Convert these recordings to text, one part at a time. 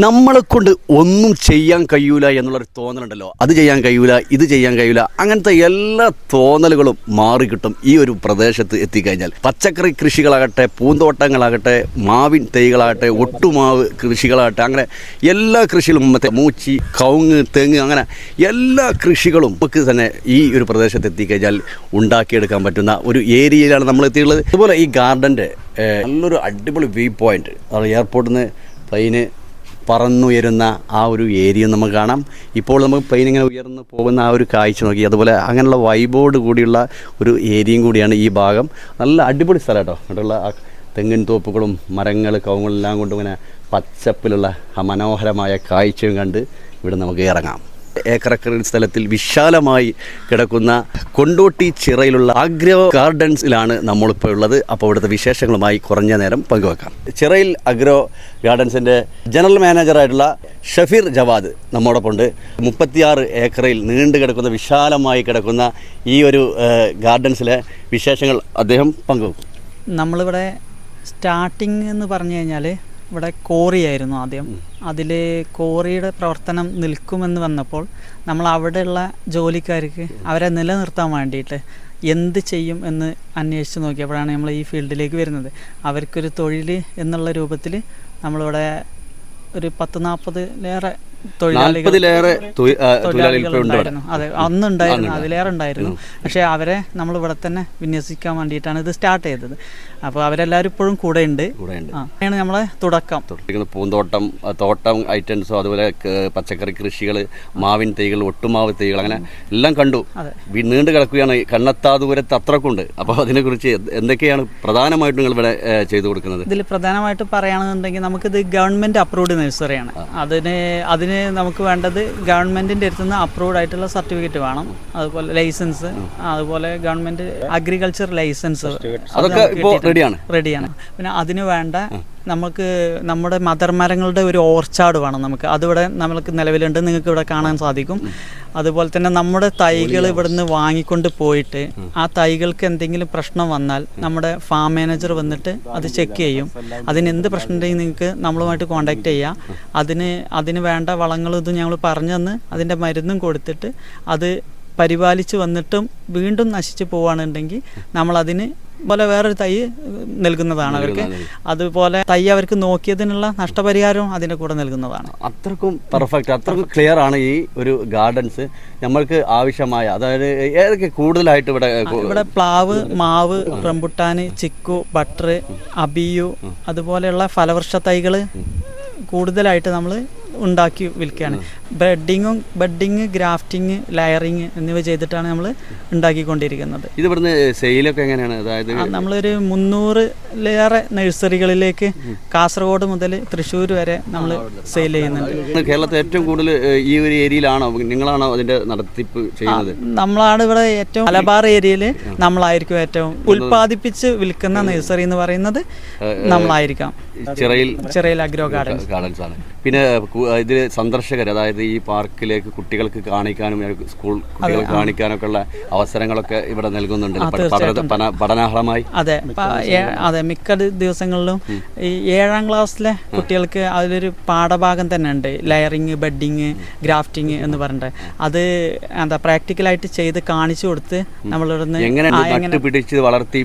നമ്മളെ കൊണ്ട് ഒന്നും ചെയ്യാൻ കഴിയൂല എന്നുള്ളൊരു തോന്നലുണ്ടല്ലോ. അത് ചെയ്യാൻ കഴിയൂല, ഇത് ചെയ്യാൻ കഴിയൂല, അങ്ങനത്തെ എല്ലാ തോന്നലുകളും മാറിക്കിട്ടും ഈ ഒരു പ്രദേശത്ത് എത്തിക്കഴിഞ്ഞാൽ. പച്ചക്കറി കൃഷികളാകട്ടെ, പൂന്തോട്ടങ്ങളാകട്ടെ, മാവിൻ തൈകളാകട്ടെ, ഒട്ടുമാവ് കൃഷികളാകട്ടെ, അങ്ങനെ എല്ലാ കൃഷികളും മൂച്ചി, കവുങ്ങ്, തെങ്ങ്, അങ്ങനെ എല്ലാ കൃഷികളും നമുക്ക് തന്നെ ഈ ഒരു പ്രദേശത്ത് എത്തിക്കഴിഞ്ഞാൽ ഉണ്ടാക്കിയെടുക്കാൻ പറ്റുന്ന ഒരു ഏരിയയിലാണ് നമ്മൾ എത്തിയുള്ളത്. അതുപോലെ ഈ ഗാർഡൻ്റെ നല്ലൊരു അടിപൊളി വ്യൂ പോയിൻറ്റ്, എയർപോർട്ടിൽ നിന്ന് പ്ലെയിന് പറന്നുയരുന്ന ആ ഒരു ഏരിയ നമുക്ക് കാണാം. ഇപ്പോൾ നമുക്ക് പ്ലെയിൻ ഇങ്ങനെ ഉയർന്ന് പോകുന്ന ആ ഒരു കാഴ്ച നോക്കി, അതുപോലെ അങ്ങനെയുള്ള വൈബോട് കൂടിയുള്ള ഒരു ഏരിയയും കൂടിയാണ് ഈ ഭാഗം. നല്ല അടിപൊളി സ്ഥലം കേട്ടോ. ഇവിടെയുള്ള ആ തെങ്ങിൻ തോപ്പുകളും മരങ്ങൾ, കവുങ്ങളെല്ലാം കൊണ്ടും ഇങ്ങനെ പച്ചപ്പിലുള്ള ആ മനോഹരമായ കാഴ്ചയും കണ്ട് ഇവിടെ നമുക്ക് ഇറങ്ങാം. ഏക്കറക്കറി സ്ഥലത്തിൽ വിശാലമായി കിടക്കുന്ന കൊണ്ടോട്ടി ചിറയിലുള്ള അഗ്രോ ഗാർഡൻസിലാണ് നമ്മളിപ്പോൾ ഉള്ളത്. അപ്പോൾ ഇവിടുത്തെ വിശേഷങ്ങളുമായി കുറഞ്ഞ നേരം പങ്കുവെക്കാം. ചിറയിൽ അഗ്രോ ഗാർഡൻസിൻ്റെ ജനറൽ മാനേജറായിട്ടുള്ള ഷഫീർ ജവാദ് നമ്മോടൊപ്പം ഉണ്ട്. 36 ഏക്കറിൽ നീണ്ടു കിടക്കുന്ന വിശാലമായി കിടക്കുന്ന ഈ ഒരു ഗാർഡൻസിലെ വിശേഷങ്ങൾ അദ്ദേഹം പങ്കുവെക്കും. നമ്മളിവിടെ സ്റ്റാർട്ടിങ് എന്ന് പറഞ്ഞു കഴിഞ്ഞാൽ ഇവിടെ കോറിയായിരുന്നു ആദ്യം. അതിൽ കോറിയുടെ പ്രവർത്തനം നിൽക്കുമെന്ന് വന്നപ്പോൾ നമ്മൾ അവിടെയുള്ള ജോലിക്കാർക്ക് അവരെ നിലനിർത്താൻ വേണ്ടിയിട്ട് എന്ത് ചെയ്യും എന്ന് അന്വേഷിച്ച് നോക്കിയപ്പോഴാണ് നമ്മൾ ഈ ഫീൽഡിലേക്ക് വരുന്നത്. അവർക്കൊരു തൊഴിൽ എന്നുള്ള രൂപത്തിൽ നമ്മളിവിടെ ഒരു 10-40 തൊഴിലാളികളുണ്ടായിരുന്നു. അതെ, അന്നുണ്ടായിരുന്നു, അതിലേറെ ഉണ്ടായിരുന്നു. പക്ഷേ അവരെ നമ്മൾ ഇവിടെ തന്നെ വിന്യസിക്കാൻ വേണ്ടിയിട്ടാണ് ഇത് സ്റ്റാർട്ട് ചെയ്തത്. അപ്പോൾ അവരെല്ലാവരും ഇപ്പോഴും കൂടെ ഉണ്ട്. ആണ് നമ്മളെ തുടക്കം. പൂന്തോട്ടം, തോട്ടം ഐറ്റംസോ, അതുപോലെ പച്ചക്കറി കൃഷികൾ, മാവിൻ തൈകൾ, ഒട്ടുമാവ് തൈകൾ, അങ്ങനെ എല്ലാം കണ്ടു. നീണ്ടു കിടക്കുകയാണ്, കണ്ണെത്താ ദൂരത്ത് അത്രക്കുണ്ട്. അപ്പോൾ അതിനെക്കുറിച്ച് എന്തൊക്കെയാണ് പ്രധാനമായിട്ടും നിങ്ങൾ ഇവിടെ ചെയ്തു കൊടുക്കുന്നത്? ഇതിൽ പ്രധാനമായിട്ട് പറയുകയാണെന്നുണ്ടെങ്കിൽ നമുക്കിത് ഗവൺമെൻറ് അപ്രൂവ്ഡ് നഴ്സറിയാണ്. അതിന് നമുക്ക് വേണ്ടത് ഗവൺമെൻറ്റിൻ്റെ അടുത്ത് നിന്ന് അപ്രൂവ്ഡ് ആയിട്ടുള്ള സർട്ടിഫിക്കറ്റ് വേണം, അതുപോലെ ലൈസൻസ്, അതുപോലെ ഗവൺമെൻറ് അഗ്രികൾച്ചർ ലൈസൻസ് അതൊക്കെ റെഡിയാണ്. പിന്നെ അതിന് വേണ്ട നമുക്ക് നമ്മുടെ മദർ മരങ്ങളുടെ ഒരു ഓർച്ചാർഡ് വേണം നമുക്ക്. അതിവിടെ നമുക്ക് നിലവിലുണ്ട്, നിങ്ങൾക്ക് ഇവിടെ കാണാൻ സാധിക്കും. അതുപോലെ തന്നെ നമ്മുടെ തൈകൾ ഇവിടുന്ന് വാങ്ങിക്കൊണ്ട് പോയിട്ട് ആ തൈകൾക്ക് എന്തെങ്കിലും പ്രശ്നം വന്നാൽ നമ്മുടെ ഫാം മാനേജർ വന്നിട്ട് അത് ചെക്ക് ചെയ്യും. അതിന് എന്ത് പ്രശ്നം ഉണ്ടെങ്കിൽ നിങ്ങൾക്ക് നമ്മളുമായിട്ട് കോൺടാക്ട് ചെയ്യാം. അതിന് വേണ്ട വളങ്ങളും ഇതും ഞങ്ങൾ പറഞ്ഞു തന്ന് അതിൻ്റെ മരുന്നും കൊടുത്തിട്ട് അത് പരിപാലിച്ച് വന്നിട്ടും വീണ്ടും നശിച്ച് പോവുകയാണെന്നുണ്ടെങ്കിൽ നമ്മളതിന് പോലെ വേറൊരു തൈ നൽകുന്നതാണ് അവർക്ക്. അതുപോലെ തൈ അവർക്ക് നോക്കിയതിനുള്ള നഷ്ടപരിഹാരവും അതിൻ്റെ കൂടെ നൽകുന്നതാണ്. അത്രക്കും പെർഫെക്റ്റ്, അത്രക്കും ക്ലിയർ ആണ് ഈ ഒരു ഗാർഡൻസ്. നമ്മൾക്ക് ആവശ്യമായ, അതായത് ഏതൊക്കെ കൂടുതലായിട്ട് ഇവിടെ പ്ലാവ്, മാവ്, റംബുട്ടാൻ, ചിക്കു, ബട്ടർ, അബിയു, അതുപോലെയുള്ള ഫലവൃക്ഷ തൈകൾ കൂടുതലായിട്ട് നമ്മൾ ഉണ്ടാക്കി വിൽക്കുകയാണ്. ബഡ്ഡിങ്, ഗ്രാഫ്റ്റിങ്, ലയറിങ് എന്നിവ ചെയ്തിട്ടാണ് നമ്മൾ ഉണ്ടാക്കിക്കൊണ്ടിരിക്കുന്നത്. ഇത് ഇവിടുന്ന് സെയിലൊക്കെ എങ്ങനെയാണ്? അതായത് നമ്മളൊരു 300-ലേറെ നഴ്സറികളിലേക്ക് കാസർഗോഡ് മുതൽ തൃശ്ശൂർ വരെ നമ്മൾ സെയിൽ ചെയ്യുന്നുണ്ട്. കേരളത്തിൽ ഏറ്റവും കൂടുതൽ ഈ ഒരു ഏരിയയിലാണോ നിങ്ങളാണോ അതിന്റെ നടത്തിപ്പ് ചെയ്യുന്നത്? നമ്മളാണ് ഇവിടെ ഏറ്റവും മലബാർ ഏരിയയിൽ നമ്മളായിരിക്കും ഏറ്റവും ഉൽപ്പാദിപ്പിച്ച് വിൽക്കുന്ന നഴ്സറി എന്ന് പറയുന്നത് നമ്മളായിരിക്കാം. ചിറയിൽ അഗ്രോ ഗാർഡൻസ് ആണ്. പിന്നെ ഇതിൽ സന്ദർശകർ, അതായത് ഈ പാർക്കിലേക്ക് കുട്ടികൾക്ക് കാണിക്കാനും സ്കൂൾ കുട്ടികൾക്ക് കാണിക്കാനൊക്കെ ഉള്ള അവസരങ്ങളൊക്കെ ഇവിടെ നൽകുന്നുണ്ട് പഠനാർഹമായി. അതെ, മിക്ക ദിവസങ്ങളിലും ഈ 7ാം ക്ലാസ്സിലെ കുട്ടികൾക്ക് അതിലൊരു പാഠഭാഗം തന്നെ ഉണ്ട്, ലയറിങ്, ബഡ്ഡിങ്, ഗ്രാഫ്റ്റിങ് എന്ന് പറഞ്ഞിട്ട്. അത് പ്രാക്ടിക്കലായിട്ട് ചെയ്ത് കാണിച്ചു കൊടുത്ത് നമ്മളിവിടുന്ന് എങ്ങനെ പിടിച്ച് വളർത്തി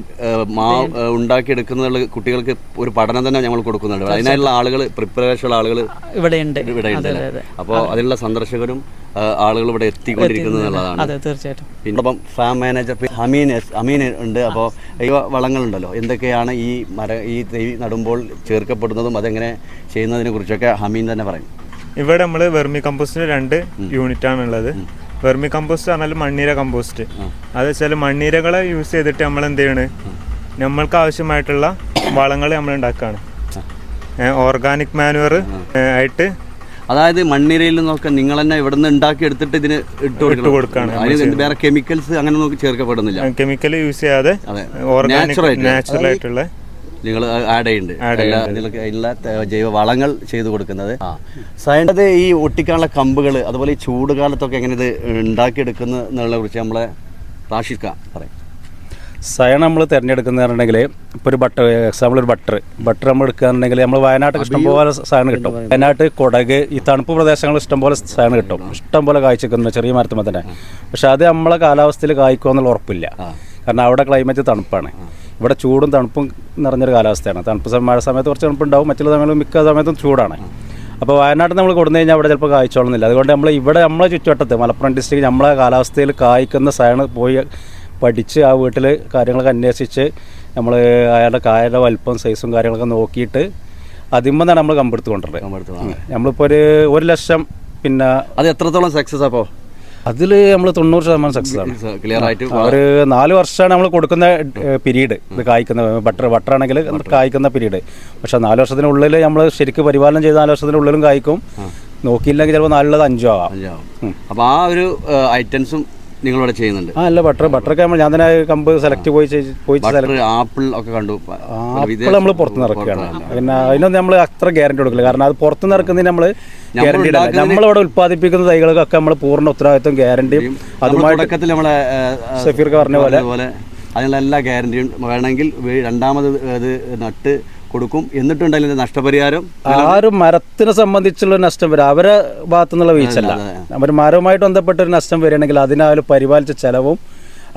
ഉണ്ടാക്കിയെടുക്കുന്ന കുട്ടികൾക്ക് ഒരു പഠനം തന്നെ ഞങ്ങൾ കൊടുക്കുന്നുണ്ട്. അതിനായുള്ള ആളുകൾ, പ്രിപ്പറേഷനുള്ള ആളുകൾ ഇവിടെയുണ്ട്. അപ്പോൾ അതിനുള്ള സന്ദർശകരും ആളുകൾ ഇവിടെ എത്തിക്കൊണ്ടിരിക്കുന്നതാണ്. അതെ, തീർച്ചയായിട്ടും. പിന്നെ ഫാം മാനേജർ അമീൻ ഉണ്ട്. അപ്പോൾ ഈ വളങ്ങളുണ്ടല്ലോ, എന്തൊക്കെയാണ് ഈ തൈ നടുമ്പോൾ ചേർക്കപ്പെടുന്നതും അതെങ്ങനെ ചെയ്യുന്നതിനെ കുറിച്ചൊക്കെ അമീൻ തന്നെ പറയും. ഇവിടെ നമ്മൾ വെർമി കമ്പോസ്റ്റിന് 2 യൂണിറ്റാണ് ഉള്ളത്. വെർമി കമ്പോസ്റ്റ് പറഞ്ഞാൽ മണ്ണീര കമ്പോസ്റ്റ്. അത് വെച്ചാൽ മണ്ണീരകളെ യൂസ് ചെയ്തിട്ട് നമ്മൾ എന്ത് ചെയ്യണ്, നമ്മൾക്ക് ആവശ്യമായിട്ടുള്ള വളങ്ങൾ നമ്മൾ ഉണ്ടാക്കുകയാണ്. ഓർഗാനിക് മാനുവർ ആയിട്ട്, അതായത് മണ്ണിരയിൽ നിന്നൊക്കെ നിങ്ങൾ തന്നെ ഇവിടെ നിന്ന് ഉണ്ടാക്കി എടുത്തിട്ട് ഇതിന് ഇട്ട് കൊടുക്കുകയാണ്. അതിന് വേറെ കെമിക്കൽസ് അങ്ങനെ നോക്കി ചേർക്കപ്പെടുന്നില്ല. കെമിക്കൽ യൂസ് ചെയ്യാതെ നാച്ചുറൽ ആയിട്ടുള്ള നിങ്ങൾ ആഡ് ചെയ്യുന്നുണ്ട്. എല്ലാ ജൈവ വളങ്ങൾ ചെയ്തു കൊടുക്കുന്നത്. സയൻസ് ഈ ഒട്ടിക്കാനുള്ള കമ്പുകൾ, അതുപോലെ ഈ ചൂട് കാലത്തൊക്കെ എങ്ങനെ ഇത് ഉണ്ടാക്കിയെടുക്കുന്ന എന്നുള്ളതിനെ കുറിച്ച് നമ്മളെ റാഷിദ് പറയും. സയൺ നമ്മൾ തിരഞ്ഞെടുക്കുന്നതെന്നുണ്ടെങ്കിൽ ഇപ്പോൾ ഒരു എക്സാമ്പിൾ ഒരു ബട്ടർ നമ്മൾ എടുക്കുകയാണെന്നുണ്ടെങ്കിൽ നമ്മൾ വയനാട്ടിൽ ഇഷ്ടംപോലെ സാധനം കിട്ടും. വയനാട്ട് കൊടക് ഈ തണുപ്പ് പ്രദേശങ്ങൾ ഇഷ്ടംപോലെ സാധനം കിട്ടും, ഇഷ്ടംപോലെ കായ്ച്ചിരിക്കുന്ന ചെറിയ മരത്തുമ്പോൾ തന്നെ. പക്ഷെ അത് നമ്മളെ കാലാവസ്ഥയിൽ കായ്ക്കുക എന്നുള്ള ഉറപ്പില്ല. കാരണം അവിടെ ക്ലൈമറ്റ് തണുപ്പാണ്, ഇവിടെ ചൂടും തണുപ്പും നിറഞ്ഞൊരു കാലാവസ്ഥയാണ്. തണുപ്പ് മഴ സമയത്ത് കുറച്ച് തണുപ്പുണ്ടാവും, മറ്റുള്ള സമയത്ത് മിക്ക സമയത്തും ചൂടാണ്. അപ്പോൾ വയനാട്ടിൽ നമ്മൾ കൊടുത്തു കഴിഞ്ഞാൽ അവിടെ ചിലപ്പോൾ കായ്ച്ചോളുന്നില്ല. അതുകൊണ്ട് നമ്മൾ ഇവിടെ നമ്മളെ ചുറ്റുവട്ടത്ത് മലപ്പുറം ഡിസ്ട്രിക്റ്റ് നമ്മളെ കാലാവസ്ഥയിൽ കായ്ക്കുന്ന സാധനം പോയി പഠിച്ച് ആ വീട്ടിൽ കാര്യങ്ങളൊക്കെ അന്വേഷിച്ച് നമ്മൾ അയാളുടെ കായയുടെ വലിപ്പം സൈസും കാര്യങ്ങളൊക്കെ നോക്കിയിട്ട് അതിന്മേന്നാണ് നമ്മൾ കമ്പെടുത്ത് കൊണ്ടുവരുന്നത്. നമ്മളിപ്പോൾ ഒരു ലക്ഷം പിന്നെ അത് എത്രത്തോളം സക്സസ് അപ്പോൾ അതിൽ നമ്മൾ 90% സക്സസ് ആണ്. ക്ലിയർ ആയിട്ട് ഒരു 4 വർഷമാണ് നമ്മൾ കൊടുക്കുന്ന പീരീഡ്. ഇത് കായ്ക്കുന്ന ബട്ടറാണെങ്കിൽ കായ്ക്കുന്ന പീരീഡ്. പക്ഷെ 4 വർഷത്തിനുള്ളിൽ നമ്മൾ ശരിക്കും പരിപാലനം ചെയ്ത് 4 വർഷത്തിനുള്ളിലും കായ്ക്കും. നോക്കിയില്ലെങ്കിൽ ചിലപ്പോൾ 4 5 ആവാം. അപ്പോൾ ആ ഒരു ഐറ്റംസും നിങ്ങളിവിടെ ചെയ്യുന്നുണ്ട്? അല്ല, ബട്ടറൊക്കെ നമ്മൾ ഞാൻ തന്നെ കമ്പ് സെലക്ട് ആപ്പിൾ ഒക്കെ കണ്ടു. ആപ്പിൾ നമ്മൾ പുറത്തുനിന്ന് ഇറക്കുകയാണ്. പിന്നെ അതിനൊന്നും നമ്മൾ അത്ര ഗ്യാരണ്ടി കൊടുക്കില്ല. കാരണം അത് പുറത്തുനിന്ന് ഇറക്കുന്നതിന് നമ്മൾ ഗ്യാരണ്ടി ഇല്ല. നമ്മളിവിടെ ഉത്പാദിപ്പിക്കുന്ന തൈകൾക്കൊക്കെ നമ്മൾ പൂർണ്ണ ഉത്തരവാദിത്വം ഗ്യാരണ്ടിയും അതുമായിട്ട് നമ്മളെ സഫീർക്ക് പറഞ്ഞ പോലെ അതിനുള്ള എല്ലാ ഗ്യാരണ്ടിയും വേണമെങ്കിൽ രണ്ടാമത് അത് നട്ട് കൊടുക്കും. എന്നിട്ടുണ്ടെങ്കിൽ നഷ്ടപരിഹാരം ആ ഒരു മരത്തിനെ സംബന്ധിച്ചുള്ള നഷ്ടം വരും, അവരെ ഭാഗത്തു നിന്നുള്ള വീഴ്ചല്ല. അവർ മരവുമായിട്ട് ബന്ധപ്പെട്ട ഒരു നഷ്ടം വരികയാണെങ്കിൽ അതിനാലും പരിപാലിച്ച ചിലവും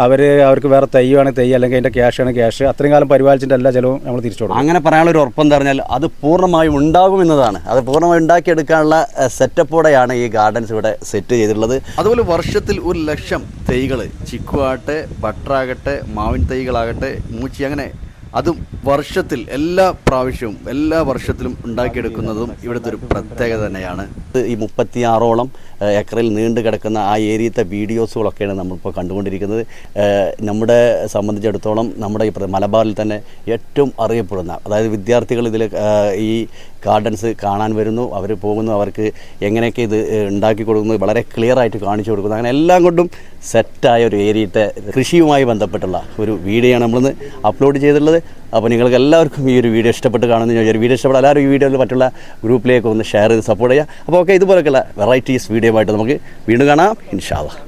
അവർക്ക് വേറെ തൈ വേണമെങ്കിൽ തൈ, അല്ലെങ്കിൽ അതിൻ്റെ ക്യാഷ് ആണ് ക്യാഷ്, അത്രയും കാലം പരിപാലിച്ചിട്ട് എല്ലാ ചിലവും നമ്മൾ തിരിച്ചു കൊടുക്കും. അങ്ങനെ പറയാനുള്ള ഒരു ഉറപ്പെന്ന് പറഞ്ഞാൽ അത് പൂർണ്ണമായും ഉണ്ടാകുമെന്നതാണ്. അത് പൂർണ്ണമായും ഉണ്ടാക്കിയെടുക്കാനുള്ള സെറ്റപ്പോടെയാണ് ഈ ഗാർഡൻസ് ഇവിടെ സെറ്റ് ചെയ്തിട്ടുള്ളത്. അതുപോലെ വർഷത്തിൽ 1 ലക്ഷം തൈകൾ, ചിക്കു ആകട്ടെ, ബട്ടറാകട്ടെ, മാവിൻ തൈകളാകട്ടെ, മൂച്ചി, അങ്ങനെ അതും വർഷത്തിൽ എല്ലാ പ്രാവശ്യവും എല്ലാ വർഷത്തിലും ഉണ്ടാക്കിയെടുക്കുന്നതും ഇവിടുത്തെ ഒരു പ്രത്യേകത തന്നെയാണ്. ഈ 36ഓളം ഏക്കറിൽ നീണ്ടു കിടക്കുന്ന ആ ഏരിയത്തെ വീഡിയോസുകളൊക്കെയാണ് നമ്മളിപ്പോൾ കണ്ടുകൊണ്ടിരിക്കുന്നത്. നമ്മുടെ സംബന്ധിച്ചിടത്തോളം നമ്മുടെ ഈ മലബാറിൽ തന്നെ ഏറ്റവും അറിയപ്പെടുന്ന, അതായത് വിദ്യാർത്ഥികൾ ഇതിൽ ഈ ഗാർഡൻസ് കാണാൻ വരുന്നു, അവർ പോകുന്നു, അവർക്ക് എങ്ങനെയൊക്കെ ഇത് ഉണ്ടാക്കി കൊടുക്കുന്നത് വളരെ ക്ലിയർ ആയിട്ട് കാണിച്ചു കൊടുക്കുന്നു. അങ്ങനെ എല്ലാം കൊണ്ടും സെറ്റായ ഒരു ഏരിയത്തെ കൃഷിയുമായി ബന്ധപ്പെട്ടുള്ള ഒരു വീഡിയോ ആണ് നമ്മളിന്ന് അപ്ലോഡ് ചെയ്തിട്ടുള്ളത്. അപ്പോൾ നിങ്ങൾക്ക് എല്ലാവർക്കും ഈ ഒരു വീഡിയോ ഇഷ്ടപ്പെട്ട് കാണുന്ന ഒരു വീഡിയോ ഇഷ്ടപ്പെടാൻ എല്ലാവരും ഈ വീഡിയോയിൽ മറ്റുള്ള ഗ്രൂപ്പിലേക്ക് ഒന്ന് ഷെയർ ചെയ്ത് സപ്പോർട്ട് ചെയ്യുക. അപ്പോൾ ഓക്കെ, ഇതുപോലെയൊക്കെയുള്ള വെറൈറ്റീസ് വീഡിയോ ആയിട്ട് നമുക്ക് വീണ്ടും കാണാം ഇൻഷാ അല്ലാഹ്.